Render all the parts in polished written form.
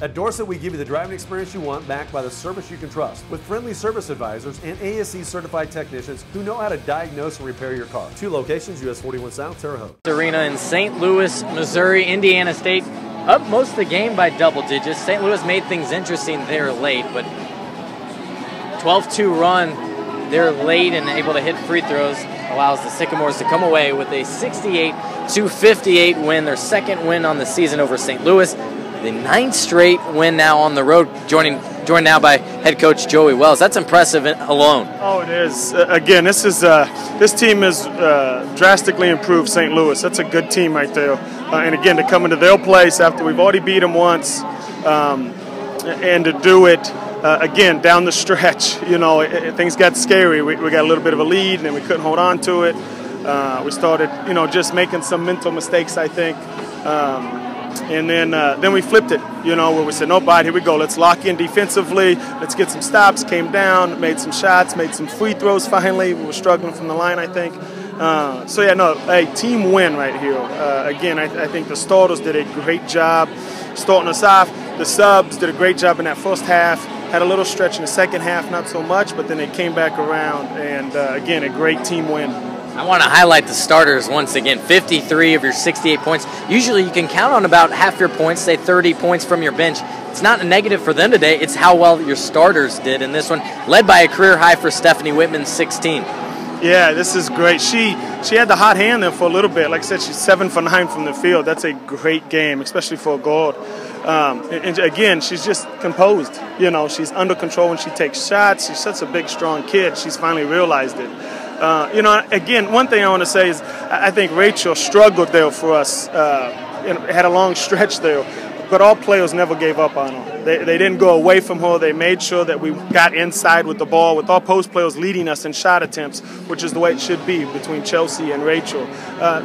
At Dorset, we give you the driving experience you want, backed by the service you can trust, with friendly service advisors and ASE certified technicians who know how to diagnose and repair your car. 2 locations, US 41 South, Terre Haute. Arena in St. Louis, Missouri. Indiana State up most of the game by double digits. St. Louis made things interesting there late, but 12-2 run. They're late and able to hit free throws, allows the Sycamores to come away with a 68-58 win, their second win on the season over St. Louis, the 9th straight win now on the road, joined now by head coach Joey Wells. That's impressive alone. Oh, it is. Again, this team has drastically improved St. Louis. That's a good team right there. And again, to come into their place after we've already beat them once, and to do it again down the stretch, you know, things got scary. We got a little bit of a lead, and then we couldn't hold on to it. We started, you know, just making some mental mistakes, I think, and then we flipped it, you know, where we said, "No, bye, here we go. Let's lock in defensively. Let's get some stops." Came down, made some shots, made some free throws. Finally, we were struggling from the line, I think. So yeah, no, a team win right here. Again, I think the starters did a great job starting us off. The subs did a great job in that first half. Had a little stretch in the second half, not so much, but then they came back around, and again, a great team win. I want to highlight the starters once again. 53 of your 68 points. Usually you can count on about half your points, say 30 points from your bench. It's not a negative for them today. It's how well your starters did in this one, led by a career high for Stephanie Whitman, 16. Yeah, this is great. She had the hot hand there for a little bit. Like I said, she's 7 for 9 from the field. That's a great game, especially for a guard. And again, she's just composed. You know, she's under control when she takes shots. She's such a big, strong kid. She's finally realized it. You know, again, one thing I want to say is I think Rachel struggled there for us. Had a long stretch there. But all players never gave up on her. They didn't go away from her. They made sure that we got inside with the ball, with all post players leading us in shot attempts, which is the way it should be between Chelsea and Rachel.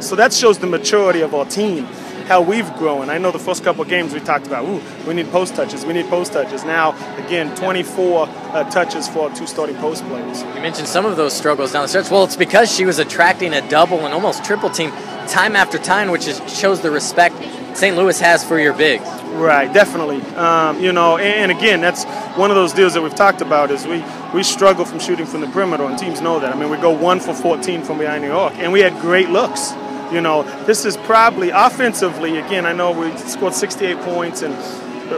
So that shows the maturity of our team, how we've grown. I know the first couple of games we talked about, we need post touches, we need post touches. Now, again, 24 touches for our 2 starting post players. You mentioned some of those struggles down the stretch. Well, it's because she was attracting a double and almost triple team time after time, which shows the respect St. Louis has for your bigs. Right, definitely. You know, and again, that's one of those deals that we've talked about is we struggle from shooting from the perimeter, and teams know that. I mean, we go 1 for 14 from behind the arc, and we had great looks. You know, this is probably offensively, again, I know we scored 68 points and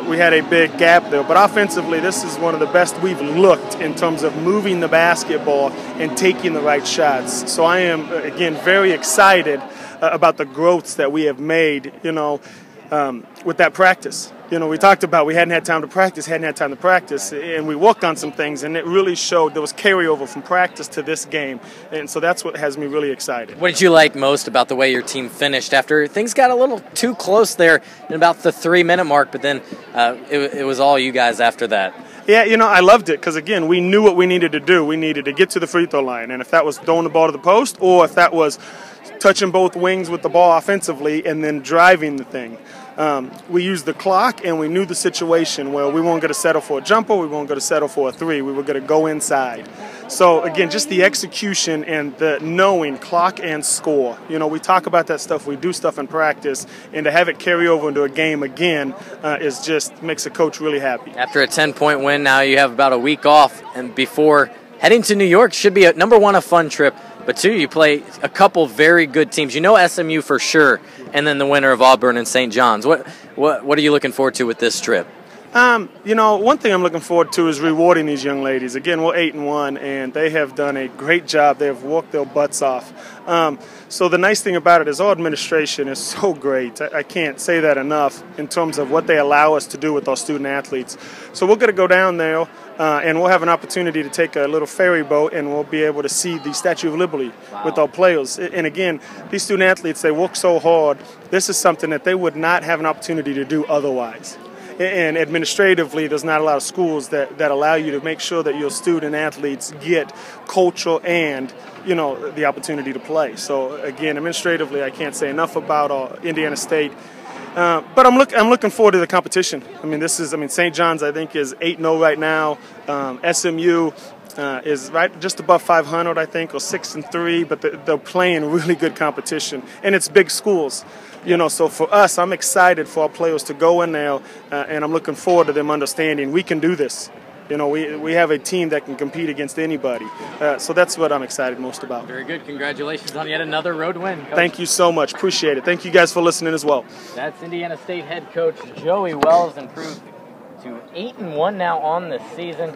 we had a big gap there, but offensively, this is one of the best we've looked in terms of moving the basketball and taking the right shots. So I am, again, very excited about the growths that we have made, you know, with that practice. You know, we talked about we hadn't had time to practice, and we worked on some things, and it really showed there was carryover from practice to this game, and so that's what has me really excited. What did you like most about the way your team finished after things got a little too close there in about the 3-minute mark, but then it was all you guys after that? Yeah, you know, I loved it because, again, we knew what we needed to do. We needed to get to the free throw line, and if that was throwing the ball to the post or if that was touching both wings with the ball offensively and then driving the thing. We used the clock, and we knew the situation where we weren't going to settle for a jumper, we weren't going to settle for a 3, we were going to go inside. So, again, just the execution and the knowing clock and score. You know, we talk about that stuff, we do stuff in practice, and to have it carry over into a game again is just makes a coach really happy. After a 10-point win, now you have about a week off, and before heading to New York should be, number one, a fun trip, but 2, you play a couple very good teams. You know SMU for sure, and then the winner of Auburn and St. John's. What are you looking forward to with this trip? You know, one thing I'm looking forward to is rewarding these young ladies. Again, we're 8-1, and they have done a great job. They have worked their butts off. So the nice thing about it is our administration is so great. I can't say that enough in terms of what they allow us to do with our student athletes. So we're going to go down there, and we'll have an opportunity to take a little ferry boat, and we'll be able to see the Statue of Liberty with our players. And again, these student athletes, they work so hard. This is something that they would not have an opportunity to do otherwise. And administratively, there's not a lot of schools that allow you to make sure that your student athletes get culture and, you know, the opportunity to play. So again, administratively, I can't say enough about Indiana State. But I'm looking forward to the competition. I mean, St. John's, I think, is 8-0 right now. SMU is right just above 500, I think, or 6-3. But they're playing really good competition, and it's big schools. You know, so for us, I'm excited for our players to go in there, and I'm looking forward to them understanding we can do this. You know, we have a team that can compete against anybody. So that's what I'm excited most about. Very good. Congratulations on yet another road win, Coach. Thank you so much. Appreciate it. Thank you guys for listening as well. That's Indiana State head coach Joey Wells, improved to 8-1 now on the season.